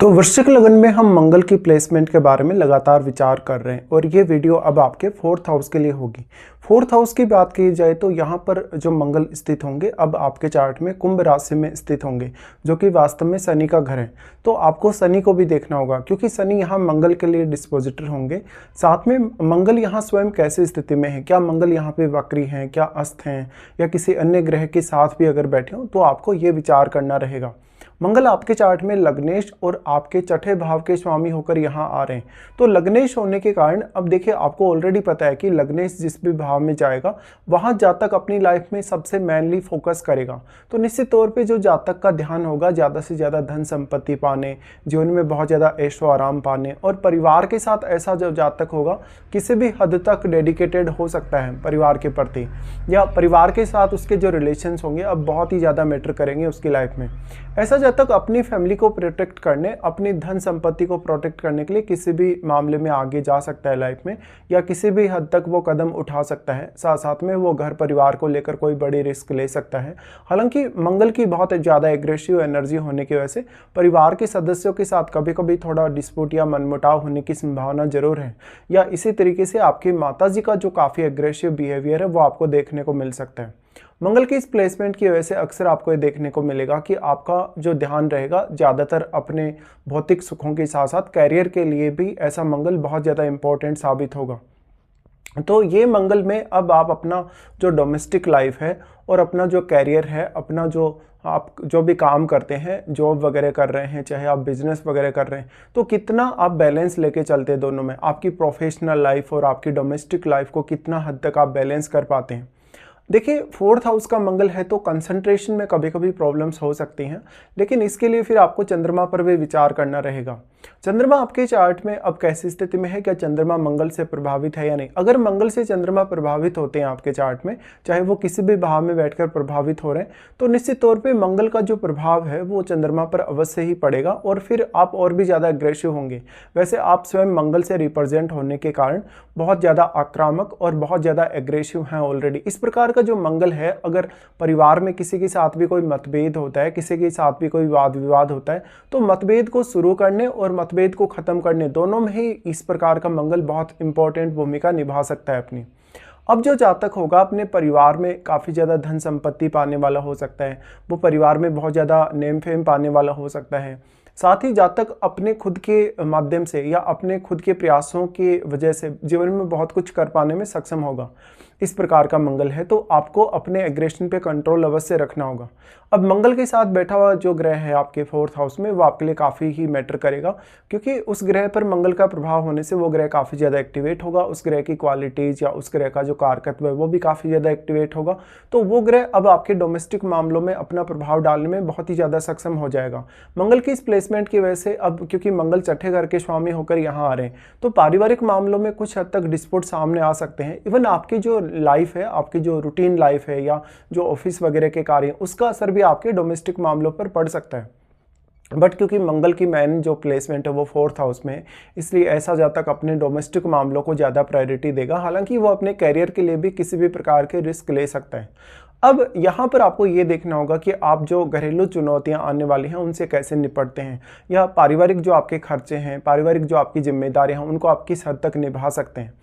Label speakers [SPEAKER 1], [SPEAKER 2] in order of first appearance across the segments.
[SPEAKER 1] तो वृश्चिक लगन में हम मंगल की प्लेसमेंट के बारे में लगातार विचार कर रहे हैं और ये वीडियो अब आपके 4th हाउस के लिए होगी। 4th हाउस की बात की जाए तो यहाँ पर जो मंगल स्थित होंगे अब आपके चार्ट में कुंभ राशि में स्थित होंगे, जो कि वास्तव में शनि का घर है। तो आपको शनि को भी देखना होगा क्योंकि शनि यहाँ मंगल के लिए डिस्पोजिटर होंगे। साथ में मंगल यहाँ स्वयं कैसे स्थिति में है, क्या मंगल यहाँ पे वक्री हैं, क्या अस्त हैं या किसी अन्य ग्रह के साथ भी अगर बैठे हो तो आपको ये विचार करना रहेगा। मंगल आपके चार्ट में लग्नेश और आपके छठे भाव के स्वामी होकर यहाँ आ रहे हैं। तो लग्नेश होने के कारण अब देखिए आपको ऑलरेडी पता है कि लग्नेश जिस भी भाव में जाएगा वहाँ जातक अपनी लाइफ में सबसे मेनली फोकस करेगा। तो निश्चित तौर पे जो जातक का ध्यान होगा ज़्यादा से ज़्यादा धन संपत्ति पाने, जीवन में बहुत ज़्यादा ऐशो आराम पाने, और परिवार के साथ ऐसा जो जातक होगा किसी भी हद तक डेडिकेटेड हो सकता है परिवार के प्रति, या परिवार के साथ उसके जो रिलेशंस होंगे अब बहुत ही ज़्यादा मैटर करेंगे उसकी लाइफ में। ऐसा जातक अपनी फैमिली को प्रोटेक्ट करने, अपनी धन संपत्ति को प्रोटेक्ट करने के लिए किसी भी मामले में आगे जा सकता है लाइफ में, या किसी भी हद तक वो कदम उठा सकता है। साथ साथ में वो घर परिवार को लेकर कोई बड़ी रिस्क ले सकता है। हालांकि मंगल की बहुत ज़्यादा एग्रेसिव एनर्जी होने की वजह से परिवार के सदस्यों के साथ कभी कभी थोड़ा डिस्प्यूट या मनमुटाव होने की संभावना जरूर है, या इसी तरीके से आपकी माताजी का जो काफ़ी एग्रेसिव बिहेवियर है वो आपको देखने को मिल सकता है। मंगल की इस प्लेसमेंट की वजह से अक्सर आपको ये देखने को मिलेगा कि आपका जो ध्यान रहेगा ज़्यादातर अपने भौतिक सुखों के साथ साथ कैरियर के लिए भी ऐसा मंगल बहुत ज़्यादा इम्पोर्टेंट साबित होगा। तो ये मंगल में अब आप अपना जो डोमेस्टिक लाइफ है और अपना जो कैरियर है, अपना जो आप जो भी काम करते हैं, जॉब वगैरह कर रहे हैं, चाहे आप बिजनेस वगैरह कर रहे हैं, तो कितना आप बैलेंस लेके चलते हैं दोनों में, आपकी प्रोफेशनल लाइफ और आपकी डोमेस्टिक लाइफ को कितना हद तक आप बैलेंस कर पाते हैं। देखिए 4th हाउस का मंगल है तो कंसंट्रेशन में कभी कभी प्रॉब्लम्स हो सकती हैं, लेकिन इसके लिए फिर आपको चंद्रमा पर भी विचार करना रहेगा। चंद्रमा आपके चार्ट में अब कैसी स्थिति में है, क्या चंद्रमा मंगल से प्रभावित है या नहीं। अगर मंगल से चंद्रमा प्रभावित होते हैं आपके चार्ट में, चाहे वो किसी भी भाव में बैठकर प्रभावित हो रहे हैं, तो निश्चित तौर पे मंगल का जो प्रभाव है वो चंद्रमा पर अवश्य ही पड़ेगा और फिर आप और भी ज़्यादा एग्रेसिव होंगे। वैसे आप स्वयं मंगल से रिप्रेजेंट होने के कारण बहुत ज़्यादा आक्रामक और बहुत ज़्यादा एग्रेसिव हैं ऑलरेडी। इस प्रकार का जो मंगल है, अगर परिवार में किसी के साथ भी कोई मतभेद होता है, किसी के साथ भी कोई वाद विवाद होता है, तो मतभेद को शुरू करने और मतभेद को खत्म करने दोनों में ही इस प्रकार का मंगल बहुत इंपॉर्टेंट भूमिका निभा सकता है अपनी। अब जो जातक होगा अपने परिवार में काफ़ी ज़्यादा धन संपत्ति पाने वाला हो सकता है, वो परिवार में बहुत ज़्यादा नेम फेम पाने वाला हो सकता है। साथ ही जातक अपने खुद के माध्यम से या अपने खुद के प्रयासों की वजह से जीवन में बहुत कुछ कर पाने में सक्षम होगा। इस प्रकार का मंगल है तो आपको अपने एग्रेशन पे कंट्रोल अवश्य रखना होगा। अब मंगल के साथ बैठा हुआ जो ग्रह है आपके 4th हाउस में, वो आपके लिए काफ़ी ही मैटर करेगा, क्योंकि उस ग्रह पर मंगल का प्रभाव होने से वो ग्रह काफ़ी ज़्यादा एक्टिवेट होगा। उस ग्रह की क्वालिटीज़ या उस ग्रह का जो कारकत्व है वो भी काफ़ी ज़्यादा एक्टिवेट होगा। तो वो ग्रह अब आपके डोमेस्टिक मामलों में अपना प्रभाव डालने में बहुत ही ज़्यादा सक्षम हो जाएगा। मंगल की इस प्लेसमेंट की वजह से अब क्योंकि मंगल छठे घर के स्वामी होकर यहाँ आ रहे हैं, तो पारिवारिक मामलों में कुछ हद तक डिस्प्यूट सामने आ सकते हैं। इवन आपकी जो लाइफ है, आपकी जो रूटीन लाइफ है या जो ऑफिस वगैरह के कार्य, उसका असर भी आपके डोमेस्टिक मामलों पर पड़ सकता है। बट क्योंकि मंगल की मेन जो प्लेसमेंट है वो 4th हाउस में है, इसलिए ऐसा जातक अपने डोमेस्टिक मामलों को ज़्यादा प्रायोरिटी देगा। हालांकि वो अपने कैरियर के लिए भी किसी भी प्रकार के रिस्क ले सकता है। अब यहाँ पर आपको ये देखना होगा कि आप जो घरेलू चुनौतियाँ आने वाली हैं उनसे कैसे निपटते हैं, या पारिवारिक जो आपके खर्चे हैं, पारिवारिक जो आपकी जिम्मेदारियाँ हैं, उनको आप किस हद तक निभा सकते हैं।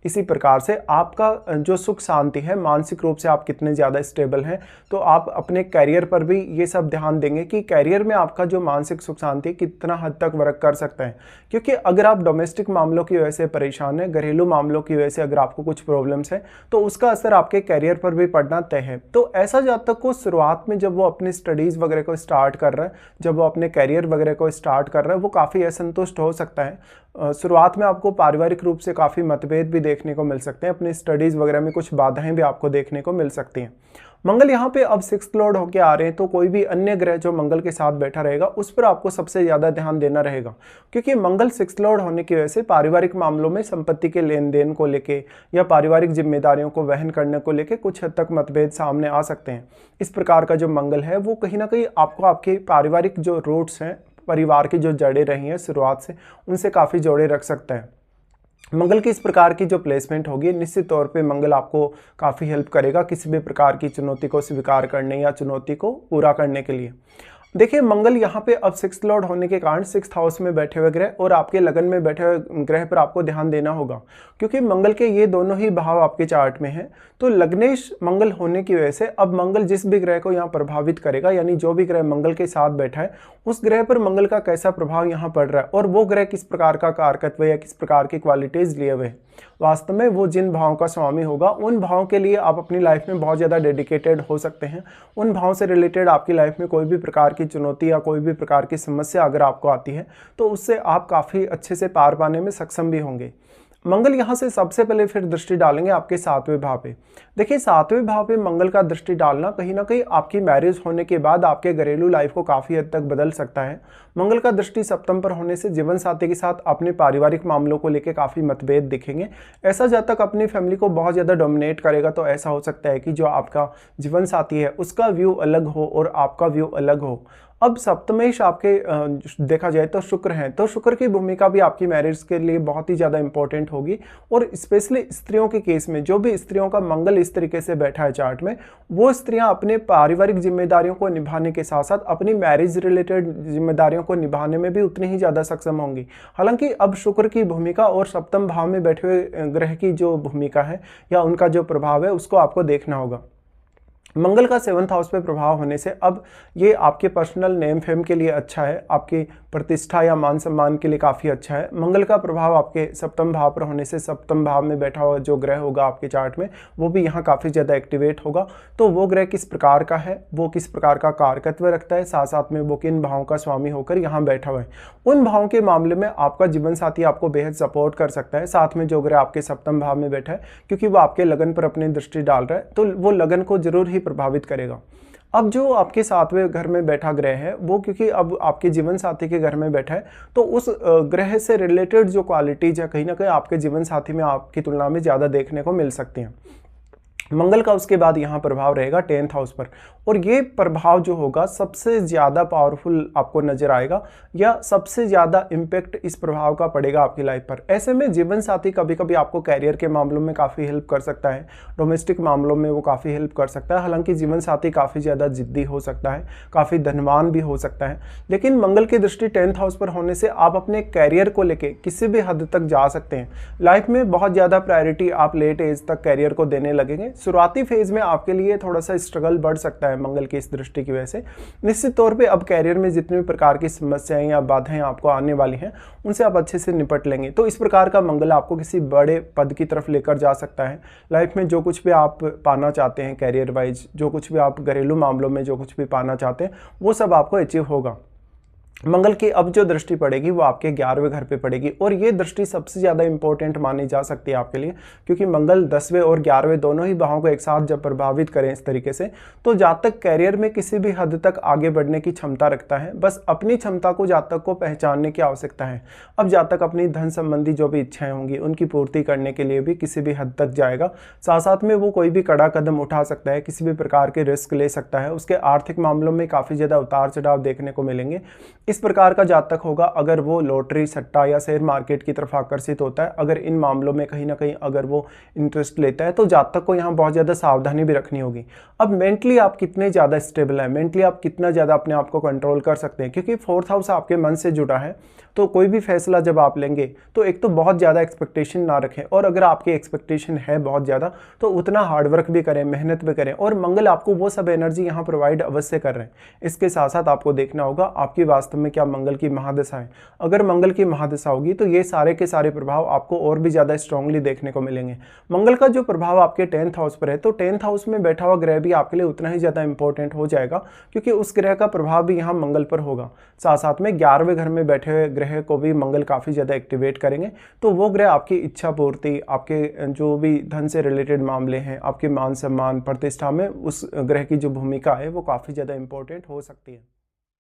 [SPEAKER 1] इसी प्रकार से आपका जो सुख शांति है, मानसिक रूप से आप कितने ज़्यादा स्टेबल हैं, तो आप अपने कैरियर पर भी ये सब ध्यान देंगे कि कैरियर में आपका जो मानसिक सुख शांति कितना हद तक वर्क कर सकता है। क्योंकि अगर आप डोमेस्टिक मामलों की वजह से परेशान हैं, घरेलू मामलों की वजह से अगर आपको कुछ प्रॉब्लम्स है, तो उसका असर आपके कैरियर पर भी पड़ना तय है। तो ऐसा जातक को शुरुआत में जब वो अपनी स्टडीज़ वगैरह को स्टार्ट कर रहा है, जब वो अपने कैरियर वगैरह को स्टार्ट कर रहा है, वो काफ़ी असंतुष्ट हो सकता है। शुरुआत में आपको पारिवारिक रूप से काफ़ी मतभेद भी देखने को मिल सकते हैं, अपनी स्टडीज़ वगैरह में कुछ बाधाएं भी आपको देखने को मिल सकती हैं। मंगल यहाँ पे अब 6th लॉर्ड होके आ रहे हैं, तो कोई भी अन्य ग्रह जो मंगल के साथ बैठा रहेगा उस पर आपको सबसे ज़्यादा ध्यान देना रहेगा, क्योंकि मंगल 6th लॉर्ड होने की वजह से पारिवारिक मामलों में संपत्ति के लेन देन को लेके या पारिवारिक जिम्मेदारियों को वहन करने को लेके कुछ हद तक मतभेद सामने आ सकते हैं। इस प्रकार का जो मंगल है वो कहीं ना कहीं आपको आपके पारिवारिक जो रूट्स हैं, परिवार की जो जड़ें रही हैं शुरुआत से, उनसे काफ़ी जोड़े रख सकता है। मंगल की इस प्रकार की जो प्लेसमेंट होगी, निश्चित तौर पे मंगल आपको काफ़ी हेल्प करेगा किसी भी प्रकार की चुनौती को स्वीकार करने या चुनौती को पूरा करने के लिए। देखिए मंगल यहाँ पे अब 6th लॉर्ड होने के कारण 6th हाउस में बैठे हुए ग्रह और आपके लगन में बैठे हुए ग्रह पर आपको ध्यान देना होगा, क्योंकि मंगल के ये दोनों ही भाव आपके चार्ट में हैं। तो लग्नेश मंगल होने की वजह से अब मंगल जिस भी ग्रह को यहाँ प्रभावित करेगा, यानी जो भी ग्रह मंगल के साथ बैठा है उस ग्रह पर मंगल का कैसा प्रभाव यहाँ पड़ रहा है और वो ग्रह किस प्रकार का कारकत्व या किस प्रकार की क्वालिटीज लिए हुए हैं, वास्तव में वो जिन भावों का स्वामी होगा उन भावों के लिए आप अपनी लाइफ में बहुत ज़्यादा डेडिकेटेड हो सकते हैं। उन भावों से रिलेटेड आपकी लाइफ में कोई भी प्रकार की चुनौती या कोई भी प्रकार की समस्या अगर आपको आती है तो उससे आप काफ़ी अच्छे से पार पाने में सक्षम भी होंगे। मंगल यहाँ से सबसे पहले फिर दृष्टि डालेंगे आपके 7वें भाव पे। देखिए 7वें भाव पे मंगल का दृष्टि डालना कहीं ना कहीं आपकी मैरिज होने के बाद आपके घरेलू लाइफ को काफ़ी हद तक बदल सकता है। मंगल का दृष्टि सप्तम पर होने से जीवन साथी के साथ अपने पारिवारिक मामलों को लेकर काफ़ी मतभेद दिखेंगे। ऐसा जातक अपनी फैमिली को बहुत ज़्यादा डोमिनेट करेगा, तो ऐसा हो सकता है कि जो आपका जीवन साथी है उसका व्यू अलग हो और आपका व्यू अलग हो। अब सप्तमेश आपके देखा जाए तो शुक्र हैं, तो शुक्र की भूमिका भी आपकी मैरिज के लिए बहुत ही ज़्यादा इंपॉर्टेंट होगी। और स्पेशली स्त्रियों के केस में, जो भी स्त्रियों का मंगल इस तरीके से बैठा है चार्ट में, वो स्त्रियां अपने पारिवारिक जिम्मेदारियों को निभाने के साथ साथ अपनी मैरिज रिलेटेड जिम्मेदारियों को निभाने में भी उतनी ही ज़्यादा सक्षम होंगी। हालांकि अब शुक्र की भूमिका और सप्तम भाव में बैठे हुए ग्रह की जो भूमिका है या उनका जो प्रभाव है उसको आपको देखना होगा। मंगल का 7th हाउस पे प्रभाव होने से अब ये आपके पर्सनल नेम फेम के लिए अच्छा है, आपकी प्रतिष्ठा या मान सम्मान के लिए काफ़ी अच्छा है। मंगल का प्रभाव आपके सप्तम भाव पर होने से सप्तम भाव में बैठा हुआ जो ग्रह होगा आपके चार्ट में वो भी यहाँ काफ़ी ज़्यादा एक्टिवेट होगा। तो वो ग्रह किस प्रकार का है, वो किस प्रकार का कारकत्व रखता है, साथ साथ में वो किन भावों का स्वामी होकर यहाँ बैठा हुआ है, उन भावों के मामले में आपका जीवन साथी आपको बेहद सपोर्ट कर सकता है। साथ में जो ग्रह आपके सप्तम भाव में बैठा है, क्योंकि वो आपके लगन पर अपनी दृष्टि डाल रहा है, तो वो लगन को जरूर ही प्रभावित करेगा। अब जो आपके 7वें घर में बैठा ग्रह है वो क्योंकि अब आपके जीवन साथी के घर में बैठा है, तो उस ग्रह से रिलेटेड जो क्वालिटीज है कहीं ना कहीं आपके जीवन साथी में आपकी तुलना में ज़्यादा देखने को मिल सकती हैं। मंगल का उसके बाद यहाँ प्रभाव रहेगा 10th हाउस पर, और ये प्रभाव जो होगा सबसे ज़्यादा पावरफुल आपको नजर आएगा या सबसे ज़्यादा इम्पैक्ट इस प्रभाव का पड़ेगा आपकी लाइफ पर। ऐसे में जीवन साथी कभी कभी आपको कैरियर के मामलों में काफ़ी हेल्प कर सकता है, डोमेस्टिक मामलों में वो काफ़ी हेल्प कर सकता है। हालांकि जीवन साथी काफ़ी ज़्यादा जिद्दी हो सकता है, काफ़ी धनवान भी हो सकता है, लेकिन मंगल की दृष्टि 10th हाउस पर होने से आप अपने कैरियर को लेकर किसी भी हद तक जा सकते हैं। लाइफ में बहुत ज़्यादा प्रायोरिटी आप लेट एज तक कैरियर को देने लगेंगे। शुरुआती फेज में आपके लिए थोड़ा सा स्ट्रगल बढ़ सकता है मंगल की इस दृष्टि की वजह से। निश्चित तौर पे अब कैरियर में जितने भी प्रकार की समस्याएं या बाधाएं आपको आने वाली हैं उनसे आप अच्छे से निपट लेंगे। तो इस प्रकार का मंगल आपको किसी बड़े पद की तरफ लेकर जा सकता है। लाइफ में जो कुछ भी आप पाना चाहते हैं कैरियर वाइज, जो कुछ भी आप घरेलू मामलों में जो कुछ भी पाना चाहते हैं वो सब आपको अचीव होगा। मंगल की अब जो दृष्टि पड़ेगी वो आपके 11वें घर पे पड़ेगी, और ये दृष्टि सबसे ज़्यादा इंपॉर्टेंट मानी जा सकती है आपके लिए, क्योंकि मंगल 10वें और 11वें दोनों ही भावों को एक साथ जब प्रभावित करें इस तरीके से, तो जहाँ तक कैरियर में किसी भी हद तक आगे बढ़ने की क्षमता रखता है, बस अपनी क्षमता को जातक को पहचानने की आवश्यकता है। अब जातक अपनी धन संबंधी जो भी इच्छाएं होंगी उनकी पूर्ति करने के लिए भी किसी भी हद तक जाएगा। साथ साथ में वो कोई भी कड़ा कदम उठा सकता है, किसी भी प्रकार के रिस्क ले सकता है। उसके आर्थिक मामलों में काफ़ी ज़्यादा उतार चढ़ाव देखने को मिलेंगे। इस प्रकार का जातक होगा अगर वो लॉटरी, सट्टा या शेयर मार्केट की तरफ आकर्षित होता है, अगर इन मामलों में कहीं ना कहीं अगर वो इंटरेस्ट लेता है, तो जातक को यहाँ बहुत ज़्यादा सावधानी भी रखनी होगी। अब मेंटली आप कितने ज़्यादा स्टेबल हैं, मेंटली आप कितना ज़्यादा अपने आप को कंट्रोल कर सकते हैं, क्योंकि 4th हाउस आपके मन से जुड़ा है। तो कोई भी फैसला जब आप लेंगे तो एक तो बहुत ज़्यादा एक्सपेक्टेशन ना रखें, और अगर आपकी एक्सपेक्टेशन है बहुत ज़्यादा तो उतना हार्डवर्क भी करें, मेहनत भी करें, और मंगल आपको वो सब एनर्जी यहाँ प्रोवाइड अवश्य कर रहे हैं। इसके साथ साथ आपको देखना होगा आपकी वास्तव में क्या मंगल की महादशा है। अगर मंगल की महादशा होगी तो ये सारे के सारे प्रभाव आपको और भी ज़्यादा स्ट्रांगली देखने को मिलेंगे। मंगल का जो प्रभाव आपके 10th हाउस पर है, तो 10th हाउस में बैठा हुआ ग्रह भी आपके लिए उतना ही ज़्यादा इंपॉर्टेंट हो जाएगा, क्योंकि उस ग्रह का प्रभाव भी यहाँ मंगल पर होगा। साथ साथ में 11वें घर में बैठे हुए ग्रह को भी मंगल काफ़ी ज़्यादा एक्टिवेट करेंगे। तो वो ग्रह आपकी इच्छा पूर्ति, आपके जो भी धन से रिलेटेड मामले हैं, आपके मान सम्मान, प्रतिष्ठा में उस ग्रह की जो भूमिका है वो काफ़ी ज़्यादा इंपॉर्टेंट हो सकती है।